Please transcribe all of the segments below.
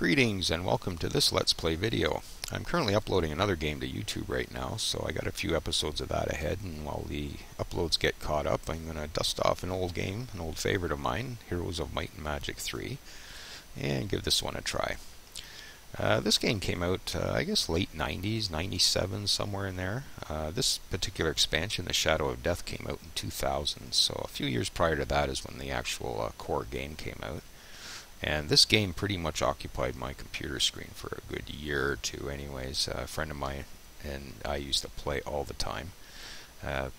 Greetings and welcome to this Let's Play video. I'm currently uploading another game to YouTube right now, so I got a few episodes of that ahead, and while the uploads get caught up, I'm going to dust off an old game, an old favorite of mine, Heroes of Might and Magic 3, and give this one a try. This game came out, I guess, late 90s, 97, somewhere in there. This particular expansion, The Shadow of Death, came out in 2000, so a few years prior to that is when the actual core game came out. And this game pretty much occupied my computer screen for a good year or two anyways. A friend of mine and I used to play all the time.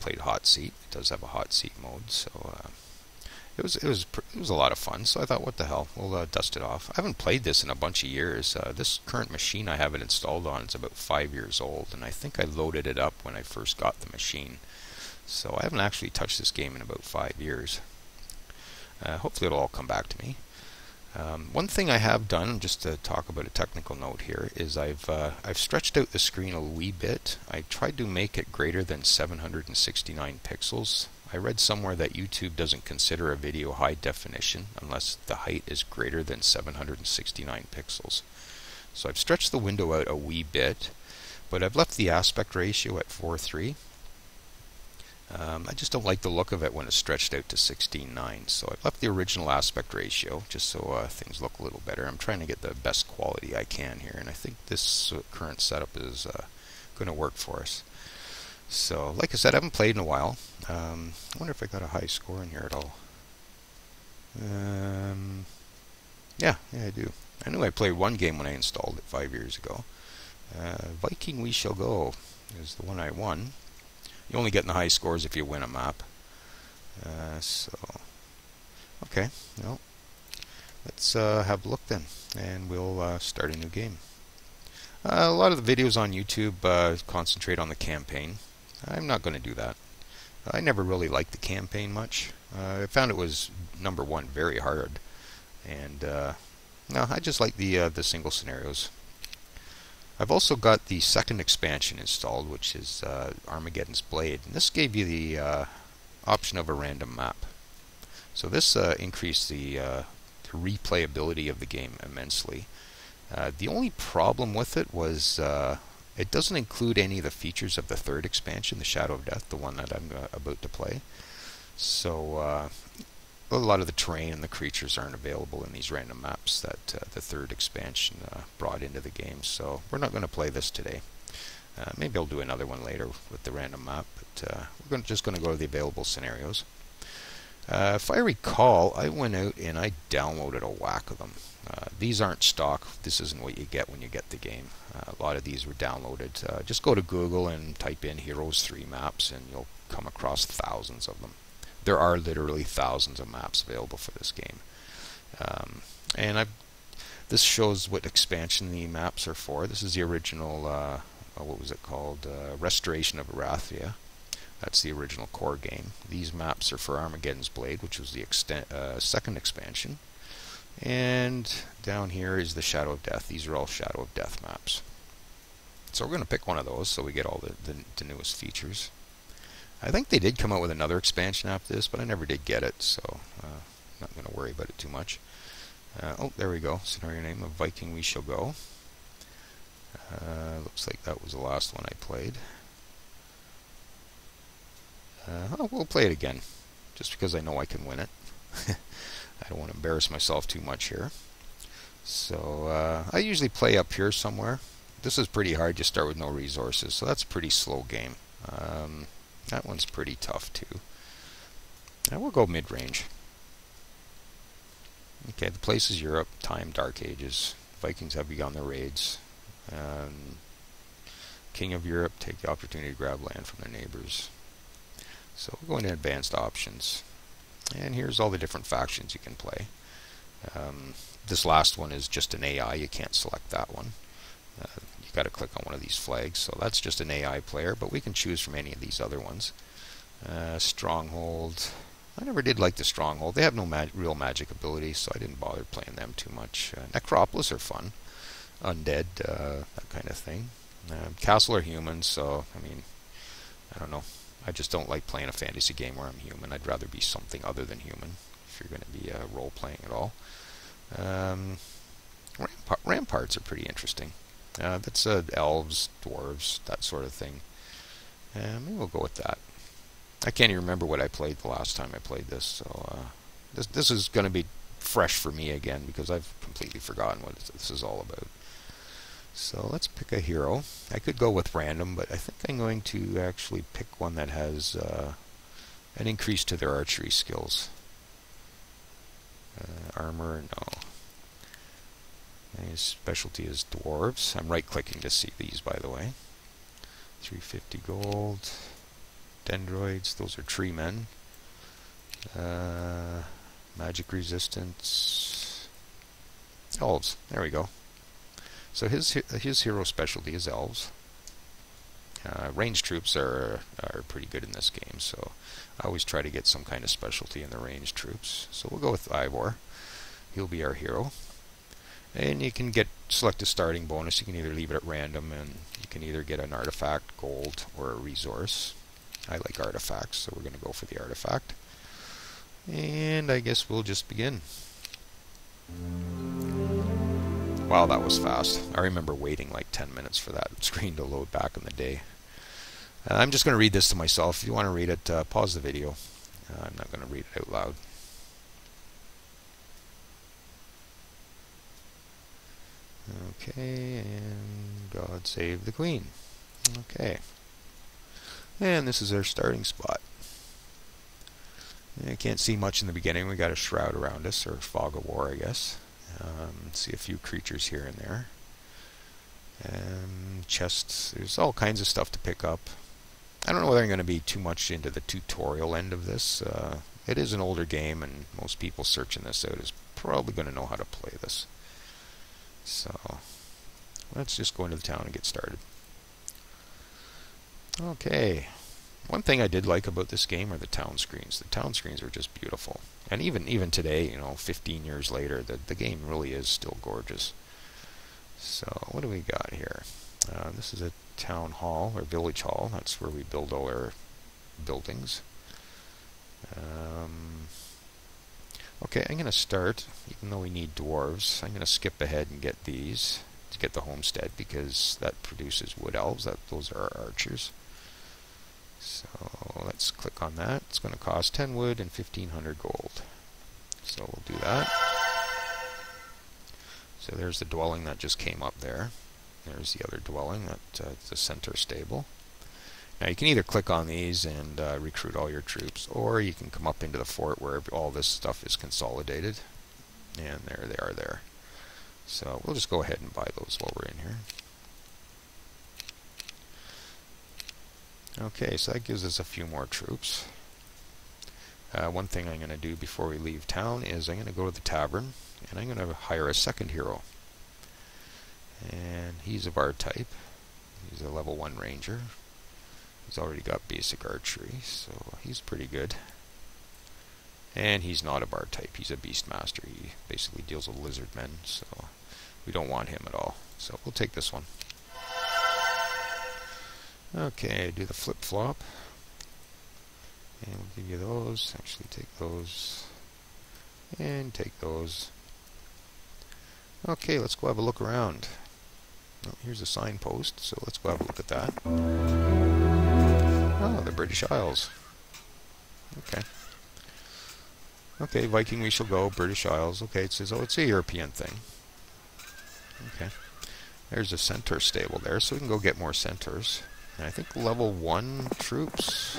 Played Hot Seat. It does have a Hot Seat mode, so it was a lot of fun. So I thought, what the hell, we'll dust it off. I haven't played this in a bunch of years. This current machine I have it installed on is about 5 years old, and I think I loaded it up when I first got the machine. So I haven't actually touched this game in about 5 years. Hopefully it'll all come back to me. One thing I have done, just to talk about a technical note here, is I've stretched out the screen a wee bit. I tried to make it greater than 769 pixels. I read somewhere that YouTube doesn't consider a video high definition unless the height is greater than 769 pixels. So I've stretched the window out a wee bit, but I've left the aspect ratio at 4:3. I just don't like the look of it when it's stretched out to 16:9, so I've left the original aspect ratio just so things look a little better. I'm trying to get the best quality I can here, and I think this current setup is going to work for us. So, like I said, I haven't played in a while. I wonder if I got a high score in here at all. Yeah, I do. I knew I played one game when I installed it 5 years ago. Viking We Shall Go is the one I won. You only get in the high scores if you win a map. Okay, well, let's have a look then, and we'll start a new game. A lot of the videos on YouTube concentrate on the campaign. I'm not going to do that. I never really liked the campaign much. I found it was, number one, very hard, and no, I just like the single scenarios. I've also got the second expansion installed, which is Armageddon's Blade, and this gave you the option of a random map. So this increased the replayability of the game immensely. The only problem with it was it doesn't include any of the features of the third expansion, The Shadow of Death, the one that I'm about to play. So a lot of the terrain and the creatures aren't available in these random maps that the third expansion brought into the game, so we're not going to play this today. Maybe I'll do another one later with the random map, but we're just going to go to the available scenarios. If I recall, I went out and I downloaded a whack of them. These aren't stock. This isn't what you get when you get the game. A lot of these were downloaded. Just go to Google and type in Heroes 3 maps and you'll come across thousands of them. There are literally thousands of maps available for this game. And this shows what expansion the maps are for. This is the original, what was it called? Restoration of Arathia. That's the original core game. These maps are for Armageddon's Blade, which was the second expansion. And down here is the Shadow of Death. These are all Shadow of Death maps. So we're going to pick one of those so we get all the newest features. I think they did come out with another expansion after this, but I never did get it, so I'm not going to worry about it too much. Oh, there we go. Scenario name of Viking We Shall Go. Looks like that was the last one I played. We'll play it again, just because I know I can win it. I don't want to embarrass myself too much here. So I usually play up here somewhere. This is pretty hard. You start with no resources, so that's a pretty slow game. That one's pretty tough too. We'll go mid-range. Okay, the place is Europe, time Dark Ages. Vikings have begun their raids. King of Europe, take the opportunity to grab land from their neighbors. So we'll go into advanced options. And here's all the different factions you can play. This last one is just an AI, you can't select that one. You've got to click on one of these flags, so that's just an AI player, but we can choose from any of these other ones. Stronghold. I never did like the Stronghold. They have no real magic ability, so I didn't bother playing them too much. Necropolis are fun. Undead, that kind of thing. Castle are humans, so, I mean, I don't know. I just don't like playing a fantasy game where I'm human. I'd rather be something other than human, if you're going to be role-playing at all. Ramparts are pretty interesting. That's elves, dwarves, that sort of thing. Maybe we'll go with that. I can't even remember what I played the last time I played this, so this is going to be fresh for me again because I've completely forgotten what this is all about. So let's pick a hero. I could go with random, but I think I'm going to actually pick one that has an increase to their archery skills. Armor, no. His specialty is dwarves. I'm right-clicking to see these, by the way. 350 gold. Dendroids, those are tree men. Magic resistance. Elves, there we go. So his hero specialty is elves. Ranged troops are pretty good in this game, so I always try to get some kind of specialty in the ranged troops. So we'll go with Ivor. He'll be our hero. And you can select a starting bonus. You can either leave it at random, and you can either get an artifact, gold, or a resource. I like artifacts, so we're going to go for the artifact. And I guess we'll just begin. Wow, that was fast. I remember waiting like 10 minutes for that screen to load back in the day. I'm just going to read this to myself. If you want to read it, pause the video. I'm not going to read it out loud. Okay, and God save the Queen. Okay. And this is our starting spot. I can't see much in the beginning. We got a shroud around us, or fog of war, I guess. See a few creatures here and there. Chests. There's all kinds of stuff to pick up. I don't know whether I'm going to be too much into the tutorial end of this. It is an older game, and most people searching this out is probably going to know how to play this. So let's just go into the town and get started. Okay. One thing I did like about this game are the town screens. The town screens are just beautiful. And even today, 15 years later, the game really is still gorgeous. So what do we got here? This is a town hall, or village hall. That's where we build all our buildings. Okay, I'm going to start, even though we need dwarves, I'm going to skip ahead and get these to get the homestead, because that produces wood elves. Those are our archers. So let's click on that. It's going to cost 10 wood and 1,500 gold. So we'll do that. So there's the dwelling that just came up there. There's the other dwelling, that's the center stable. Now you can either click on these and recruit all your troops, or you can come up into the fort where all this stuff is consolidated. And there they are there. So we'll just go ahead and buy those while we're in here. Okay, so that gives us a few more troops. One thing I'm going to do before we leave town is I'm going to go to the tavern, and I'm going to hire a second hero. And he's a bard type. He's a level 1 ranger. He's already got basic archery, so he's pretty good. And he's not a bard type. He's a beastmaster. He basically deals with lizard men, so we don't want him at all. So we'll take this one. Okay, do the flip-flop. And we'll give you those. Actually, take those. And take those. Okay, let's go have a look around. Oh, here's a signpost, so let's go have a look at that. Oh, the British Isles. Okay. Okay, Viking we shall go, British Isles. Okay, it says, oh, it's a European thing. Okay. There's a centaur stable there, so we can go get more centaurs. And I think level 1 troops,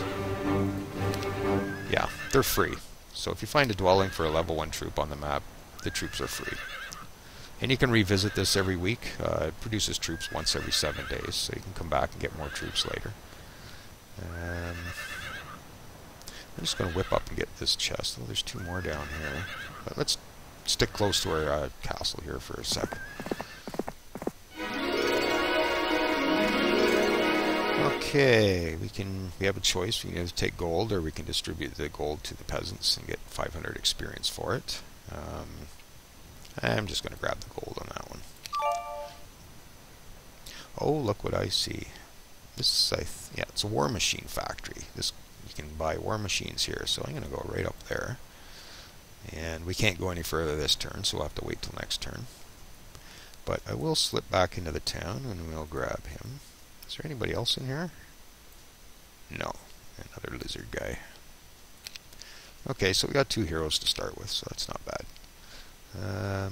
yeah, they're free. So if you find a dwelling for a level 1 troop on the map, the troops are free. And you can revisit this every week. It produces troops once every 7 days, so you can come back and get more troops later. I'm just going to whip up and get this chest. Oh, there's 2 more down here. But let's stick close to our castle here for a sec. Okay, we have a choice. We can either take gold, or we can distribute the gold to the peasants and get 500 experience for it. I'm just going to grab the gold on that one. Oh, look what I see. This is, yeah, it's a war machine factory. You can buy war machines here, so I'm going to go right up there. And we can't go any further this turn, so we'll have to wait till next turn. But I will slip back into the town and we'll grab him. Is there anybody else in here? No. Another lizard guy. Okay, so we got 2 heroes to start with, so that's not bad.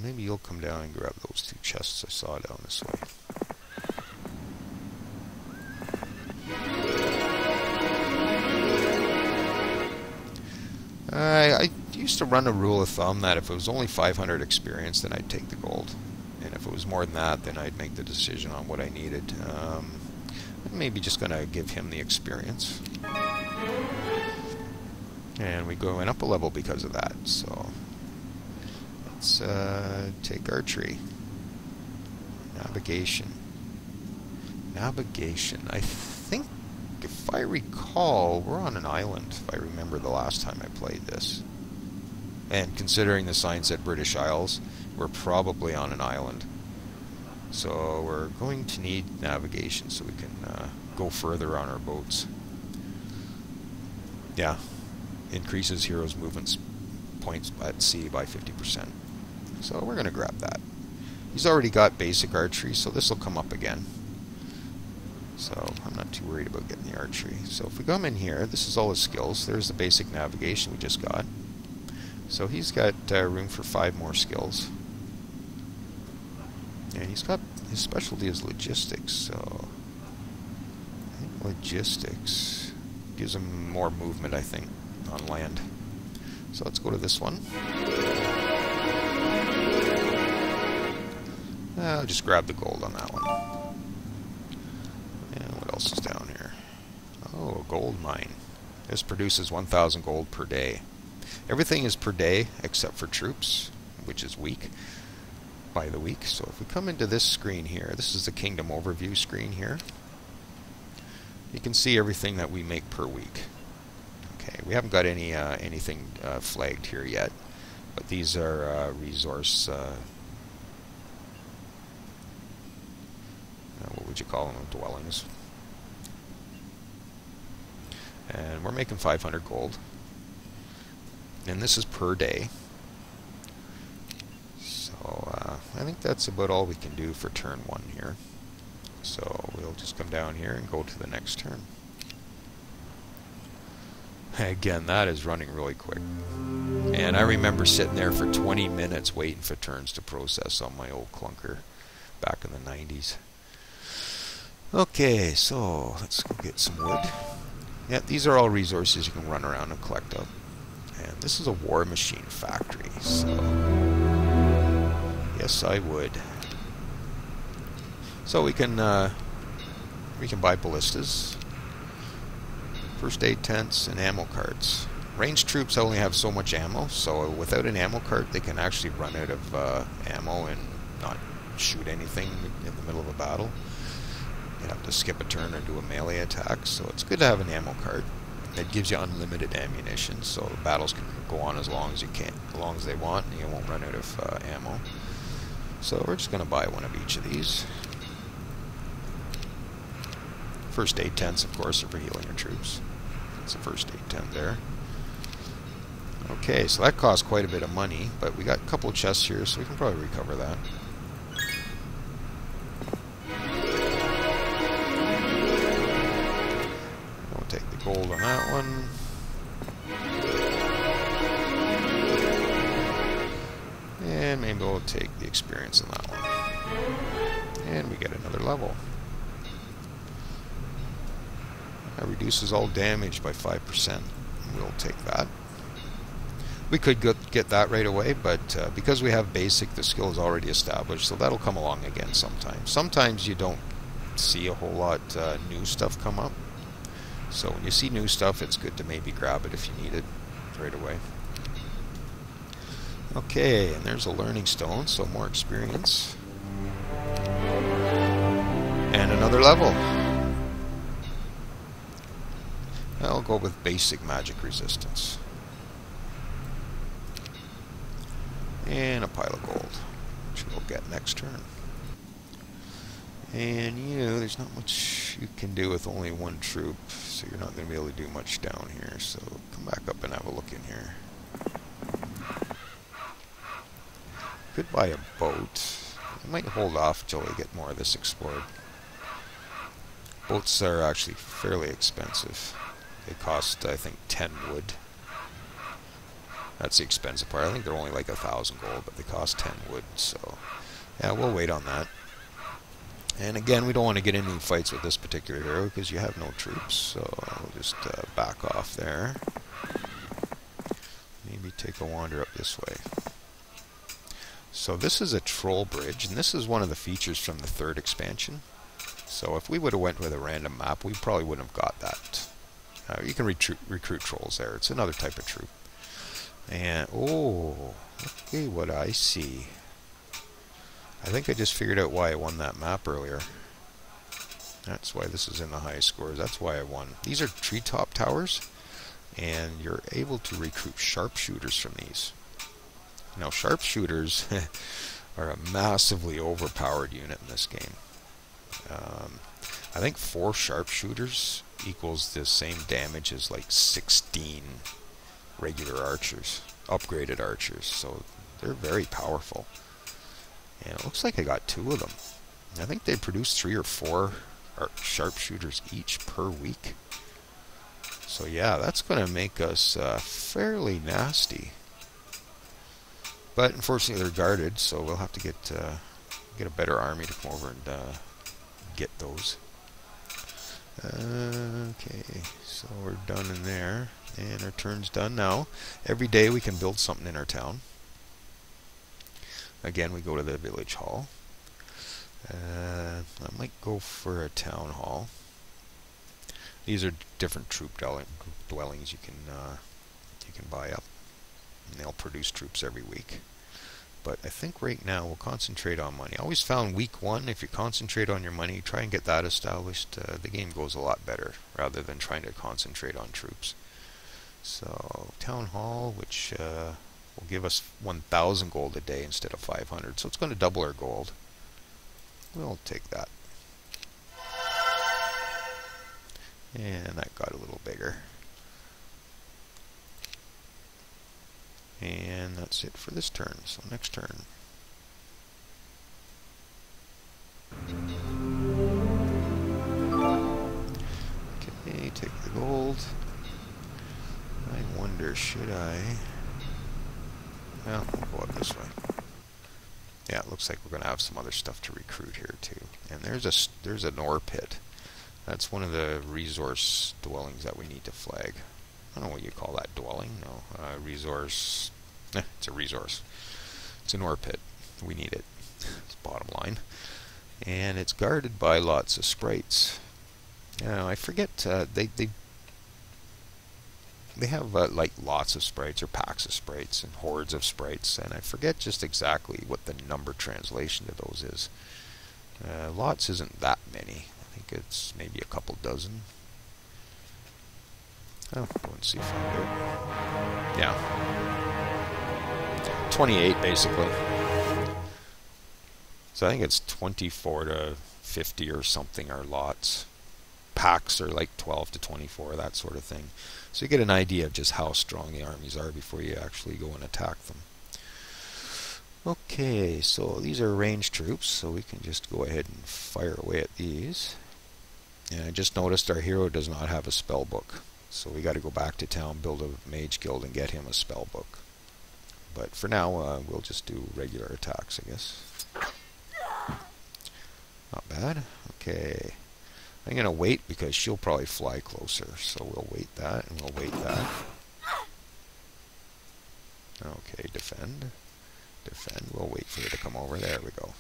Maybe you'll come down and grab those 2 chests I saw down this way. I used to run a rule of thumb that if it was only 500 experience, then I'd take the gold. And if it was more than that, then I'd make the decision on what I needed. I'm maybe just going to give him the experience. And we go up a level because of that. So let's take archery. Navigation. Navigation. I think, if I recall, we're on an island, if I remember the last time I played this. And considering the sign said British Isles, we're probably on an island. So we're going to need navigation so we can go further on our boats. Yeah, increases heroes' movement points at sea by 50%. So we're going to grab that. He's already got basic archery, so this will come up again. So I'm not too worried about getting the archery. So if we come in here, this is all his skills. There's the basic navigation we just got. So he's got room for 5 more skills. And he's got, his specialty is logistics, so I think logistics gives him more movement, I think, on land. So let's go to this one. I'll just grab the gold on that one. And what else is down here? Oh, a gold mine. This produces 1,000 gold per day. Everything is per day except for troops, which is week, by the week. So if we come into this screen here, this is the Kingdom Overview screen here. You can see everything that we make per week. Okay, we haven't got any anything flagged here yet, but these are resource. What would you call them? Dwellings. And we're making 500 gold. And this is per day. So I think that's about all we can do for turn 1 here. So we'll just come down here and go to the next turn. Again, that is running really quick. And I remember sitting there for 20 minutes waiting for turns to process on my old clunker back in the 90s. Okay, so let's go get some wood. Yeah, these are all resources you can run around and collect up. And this is a war machine factory, so yes, I would. So we can buy ballistas, first aid tents, and ammo carts. Ranged troops only have so much ammo, so without an ammo cart, they can actually run out of ammo and not shoot anything in the middle of a battle. You have to skip a turn or do a melee attack, so it's good to have an ammo cart. It gives you unlimited ammunition, so battles can go on as long as you can, as long as they want, and you won't run out of ammo. So we're just going to buy one of each of these. First aid tents, of course, are for healing your troops. That's the first aid tent there. Okay, so that costs quite a bit of money, but we got a couple of chests here, so we can probably recover that. We'll take the gold on that one. And maybe we'll take the experience on that one. And we get another level. That reduces all damage by 5%. We'll take that. We could get that right away, but because we have basic, the skill is already established, so that'll come along again sometime. Sometimes you don't see a whole lot new stuff come up. So when you see new stuff, it's good to maybe grab it if you need it right away. Okay, and there's a learning stone, so more experience. And another level. I'll go with basic magic resistance. And a pile of gold, which we'll get next turn. And there's not much you can do with only one troop, so you're not going to be able to do much down here. So come back up and have a look in here. Could buy a boat. I might hold off until we get more of this explored. Boats are actually fairly expensive. They cost, I think, 10 wood. That's the expensive part. I think they're only like 1,000 gold, but they cost 10 wood, so yeah, we'll wait on that. And again, we don't want to get into any fights with this particular hero because you have no troops, so we'll just back off there. Maybe take a wander up this way. So this is a troll bridge, and this is one of the features from the 3rd expansion. So if we would have went with a random map, we probably wouldn't have got that. You can recruit trolls there. It's another type of troop. And, oh, okay, what I see. I think I just figured out why I won that map earlier. That's why this is in the highest scores. That's why I won. These are treetop towers, and you're able to recruit sharpshooters from these. Now, sharpshooters are a massively overpowered unit in this game. I think 4 sharpshooters equals the same damage as like 16 regular archers, upgraded archers, so they're very powerful. And it looks like I got 2 of them. I think they produce 3 or 4 sharpshooters each per week. So yeah, that's going to make us fairly nasty. But unfortunately they're guarded, so we'll have to get a better army to come over and get those. Okay, so we're done in there, and our turn's done now. Every day we can build something in our town. Again, we go to the village hall. I might go for a town hall. These are different troop dwellings you can buy up, and they'll produce troops every week. But I think right now we'll concentrate on money. I always found week 1, if you concentrate on your money, try and get that established, the game goes a lot better rather than trying to concentrate on troops. So town hall, which will give us 1,000 gold a day instead of 500, so it's going to double our gold. We'll take that. And that got a little bigger. And that's it for this turn. So next turn. Okay, take the gold. I wonder, should I? Well, we'll go up this way. Yeah, it looks like we're going to have some other stuff to recruit here too. And there's an ore pit. That's one of the resource dwellings that we need to flag. I don't know what you call that, dwelling. No, resource. It's a resource. It's an ore pit. We need it. It's bottom line. And it's guarded by lots of sprites. Now I forget. They have like lots of sprites or packs of sprites and hordes of sprites, and I forget just exactly what the number translation to those is. Lots isn't that many. I think it's maybe a couple dozen. Oh, go and see if I can do it. Yeah. 28 basically. So I think it's 24 to 50 or something are lots. Packs are like 12 to 24, that sort of thing. So you get an idea of just how strong the armies are before you actually go and attack them. Okay, so these are ranged troops, so we can just go ahead and fire away at these. And I just noticed our hero does not have a spellbook. So we got to go back to town, build a mage guild, and get him a spellbook. But for now, we'll just do regular attacks, I guess. Not bad. Okay. I'm going to wait because she'll probably fly closer. So we'll wait that, and we'll wait that. Okay, defend. Defend. We'll wait for her to come over. There we go.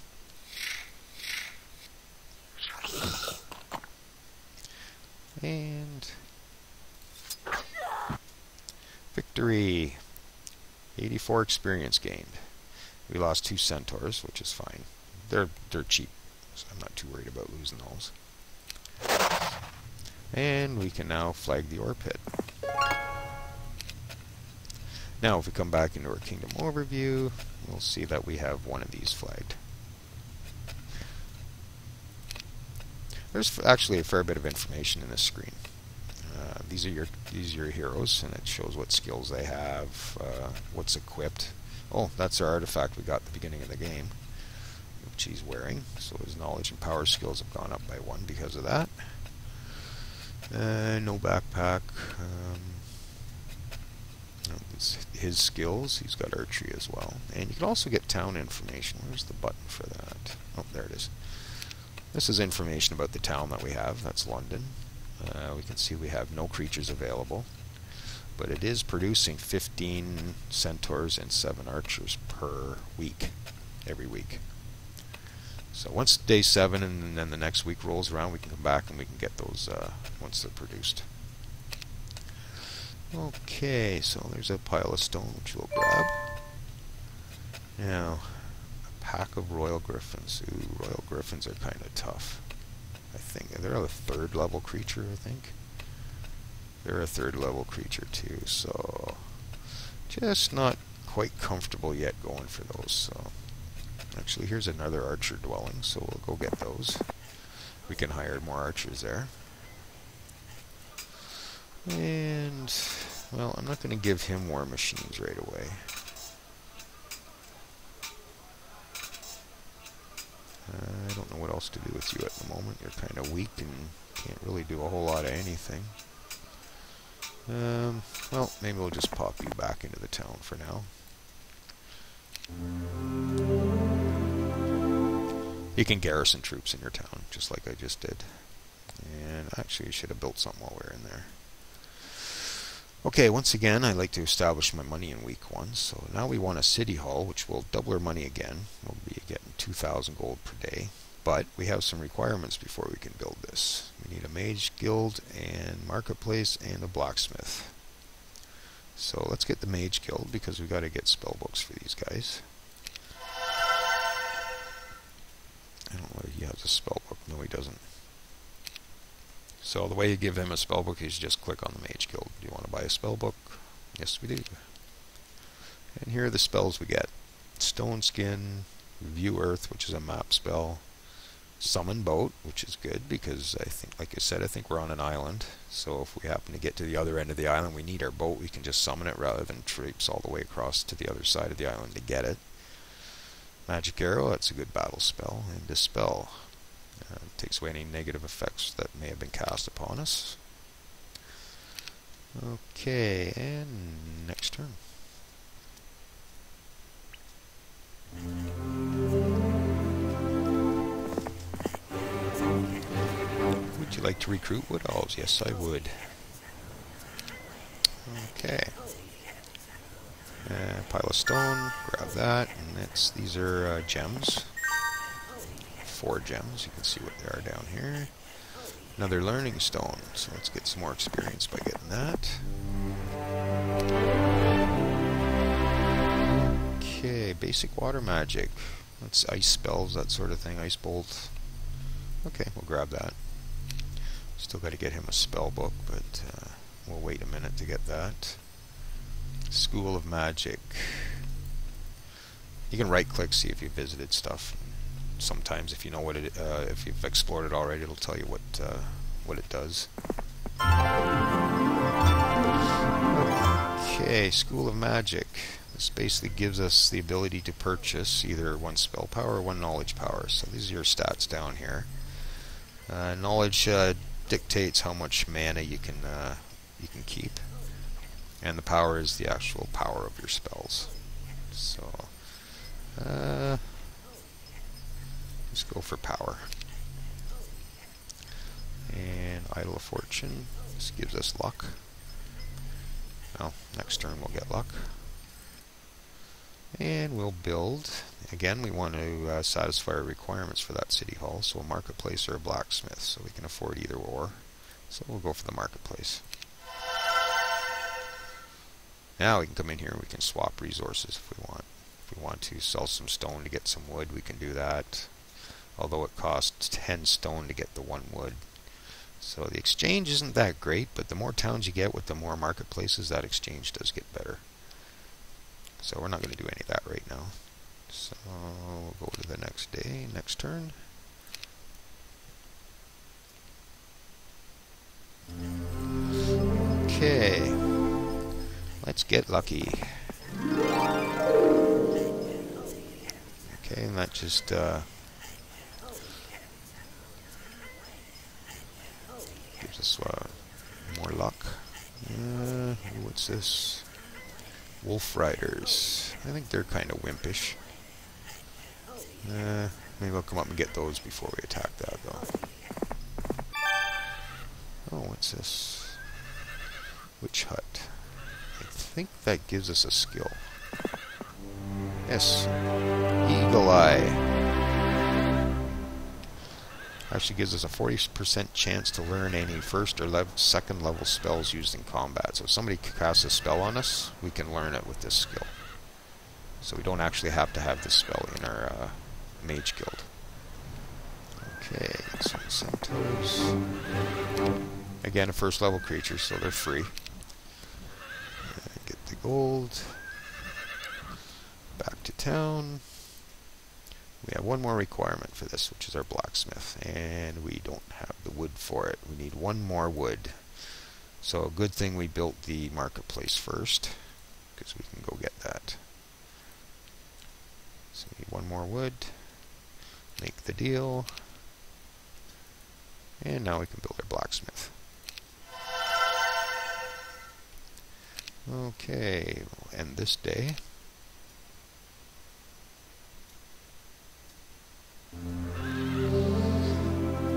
And victory. 84 experience gained. We lost 2 centaurs, which is fine. They're cheap, so I'm not too worried about losing those. And we can now flag the ore pit. Now if we come back into our kingdom overview, we'll see that we have one of these flagged. There's actually a fair bit of information in this screen. These are your heroes, and it shows what skills they have, what's equipped. Oh, that's our artifact we got at the beginning of the game. which he's wearing, so his knowledge and power skills have gone up by 1 because of that. No backpack. His skills, he's got archery as well. And you can also get town information. Where's the button for that? Oh, there it is. This is information about the town that we have. That's London. We can see we have no creatures available, but it is producing 15 centaurs and 7 archers per week, every week. So once day 7 and then the next week rolls around, we can come back and we can get those once they're produced. Okay, so there's a pile of stone which we'll grab. Now, a pack of royal griffins. Ooh, royal griffins are kind of tough. I think they're a 3rd level creature, I think. They're a 3rd level creature too, so just not quite comfortable yet going for those. So actually, here's another archer dwelling, so we'll go get those. We can hire more archers there. And, well, I'm not going to give him war machines right away. I don't know what else to do with you at the moment. You're kind of weak and can't really do a whole lot of anything. Well, maybe we'll just pop you back into the town for now. You can garrison troops in your town, just like I just did. And actually, I should have built something while we were in there. Okay, once again, I like to establish my money in week 1. So now we want a city hall, which will double our money again. We'll be getting 2,000 gold per day. But we have some requirements before we can build this. We need a mage guild and marketplace and a blacksmith. So let's get the mage guild because we got to get spell books for these guys. I don't know whether he has a spell book. No, he doesn't. So the way you give him a spell book is just click on the mage guild. Do you want to buy a spell book? Yes, we do. And here are the spells we get. Stone Skin, View Earth, which is a map spell. Summon Boat, which is good because I think, like I said, I think we're on an island. So if we happen to get to the other end of the island, we need our boat. We can just summon it rather than traipse all the way across to the other side of the island to get it. Magic Arrow, that's a good battle spell. And Dispel. Takes away any negative effects that may have been cast upon us. Okay, and next turn. Would you like to recruit wood elves? Yes, I would. Okay. Pile of stone, grab that, and these are gems. 4 gems, you can see what they are down here. Another learning stone, so let's get some more experience by getting that. Okay, basic water magic. That's ice spells, that sort of thing, ice bolt. Okay, we'll grab that. Still got to get him a spell book, but we'll wait a minute to get that. School of Magic. You can right click, see if you visited stuff. Sometimes if you know what it if you've explored it already, it'll tell you what it does. Okay, School of Magic. This basically gives us the ability to purchase either 1 spell power or 1 knowledge power. So these are your stats down here. Knowledge dictates how much mana you can keep, and the power is the actual power of your spells. So let's go for power. And Idol of Fortune. This gives us luck. Well, next turn we'll get luck. And we'll build. Again, we want to satisfy our requirements for that city hall. So a marketplace or a blacksmith. So we can afford either or. So we'll go for the marketplace. Now we can come in here and we can swap resources if we want. If we want to sell some stone to get some wood, we can do that. Although it costs 10 stone to get the 1 wood. So the exchange isn't that great, but the more towns you get with the more marketplaces, that exchange does get better. So we're not going to do any of that right now. So we'll go to the next day, next turn. Okay, let's get lucky. Okay, and that just this? More luck. What's this? Wolf Riders. I think they're kind of wimpish. Maybe I'll come up and get those before we attack that, though. Oh, what's this? Witch Hut. I think that gives us a skill. Yes. Eagle Eye. Actually gives us a 40% chance to learn any first or second level spells used in combat. So if somebody casts a spell on us, we can learn it with this skill. So we don't actually have to have this spell in our mage guild. Okay, some centaurs. Again, a first level creature, so they're free. Get the gold. Back to town. We have one more requirement for this, which is our blacksmith, and we don't have the wood for it. We need one more wood. So a good thing we built the marketplace first, because we can go get that. So we need one more wood, make the deal, and now we can build our blacksmith. Okay, we'll end this day.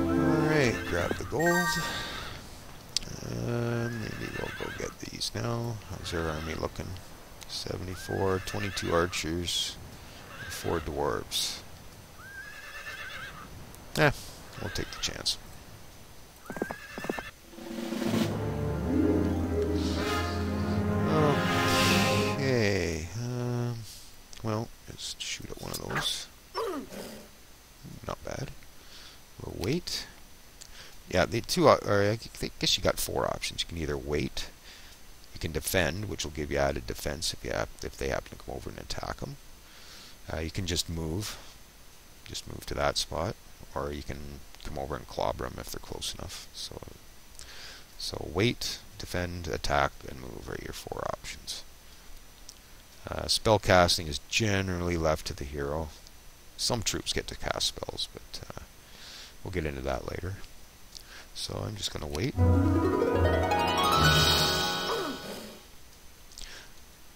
Alright, grab the gold. Maybe we'll go get these now. How's our army looking? 74, 22 archers, and 4 dwarves. We'll take the chance. Okay, well, let's shoot at one of those. Not bad. We'll wait. Yeah, the two, or I guess you got 4 options. You can either wait, you can defend, which will give you added defense if they happen to come over and attack them. You can just move to that spot, or you can come over and clobber them if they're close enough. So wait, defend, attack, and move are your 4 options. Spell casting is generally left to the hero. Some troops get to cast spells, but we'll get into that later. So I'm just going to wait.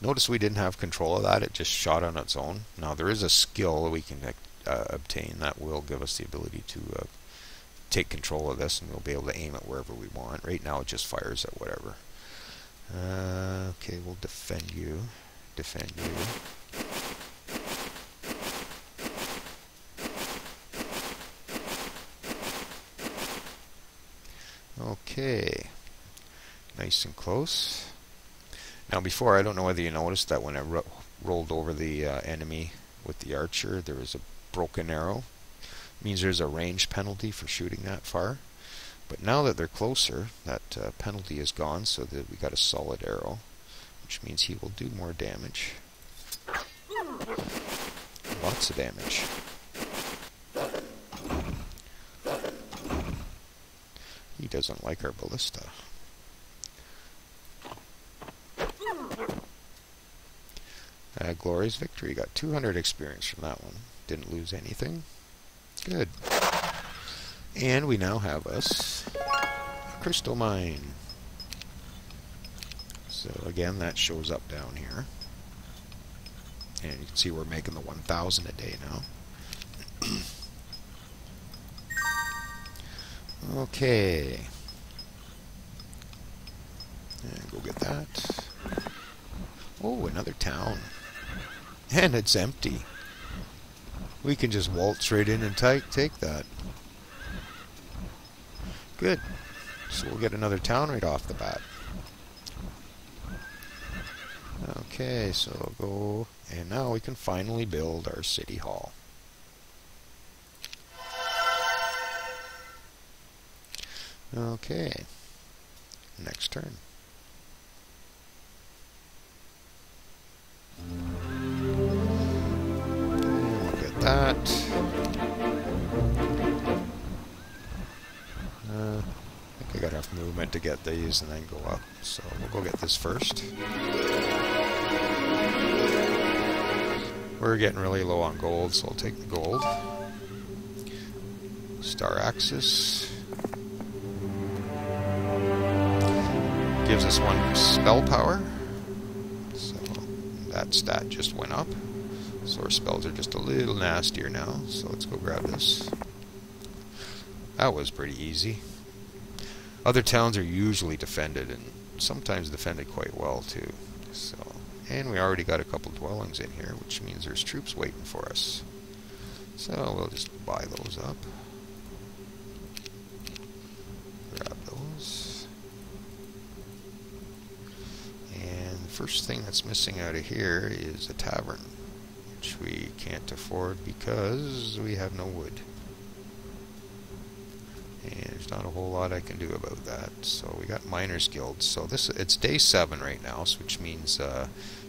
Notice we didn't have control of that. It just shot on its own. Now there is a skill that we can obtain that will give us the ability to take control of this, and we'll be able to aim it wherever we want. Right now it just fires at whatever. Okay, we'll defend you. Defend you. Okay, nice and close. Now before, I don't know whether you noticed that when I rolled over the enemy with the archer, there was a broken arrow. It means there's a range penalty for shooting that far. But now that they're closer, that penalty is gone, so that we got a solid arrow, which means he will do more damage. Lots of damage. He doesn't like our ballista. Glorious victory. Got 200 experience from that one. Didn't lose anything. Good. And we now have us a crystal mine. So again, that shows up down here. And you can see we're making the 1,000 a day now. Okay. And go get that. Oh, another town. And it's empty. We can just waltz right in and take that. Good. So we'll get another town right off the bat. Okay, so we'll go, and now we can finally build our city hall. Okay, next turn. And we'll get that. I think I got enough movement to get these and then go up, so we'll go get this first. We're getting really low on gold, so I'll take the gold. Star Axis. Gives us 1 spell power. So that stat just went up. So our spells are just a little nastier now. So let's go grab this. That was pretty easy. Other towns are usually defended, and sometimes defended quite well too. So, and we already got a couple dwellings in here, which means there's troops waiting for us. So we'll just buy those up. Grab those. And the first thing that's missing out of here is a tavern, which we can't afford because we have no wood. And there's not a whole lot I can do about that. So we got miners guilds. So it's day 7 right now, so which means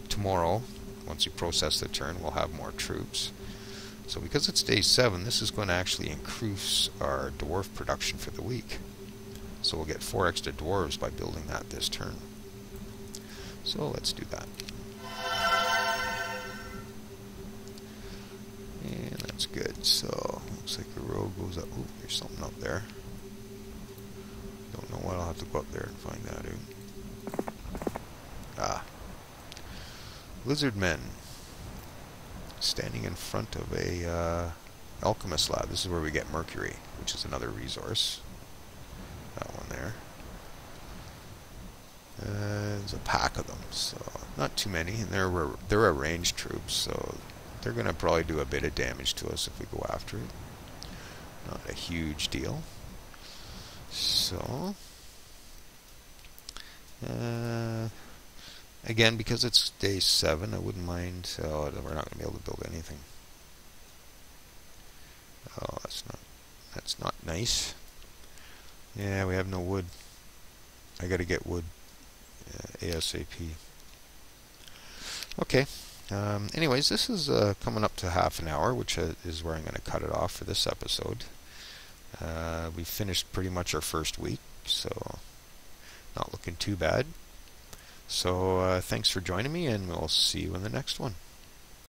tomorrow, once we process the turn, we'll have more troops. So because it's day 7, this is going to actually increase our dwarf production for the week. So we'll get 4 extra dwarves by building that this turn. So let's do that. And that's good. So looks like the road goes up. Ooh, there's something up there. Don't know what, I'll have to go up there and find that out. Ah. Lizard men. Standing in front of a alchemist lab. This is where we get mercury, which is another resource. That one there. There's a pack of them, so not too many, and they're a ranged troops, so they're going to probably do a bit of damage to us if we go after it. Not a huge deal. So, again, because it's day 7, I wouldn't mind. Oh, we're not going to be able to build anything. Oh, that's not nice. Yeah, we have no wood. I got to get wood ASAP. Okay. Anyways, this is coming up to half an hour, which is where I'm going to cut it off for this episode. We finished pretty much our first week, so not looking too bad. So thanks for joining me, and we'll see you in the next one.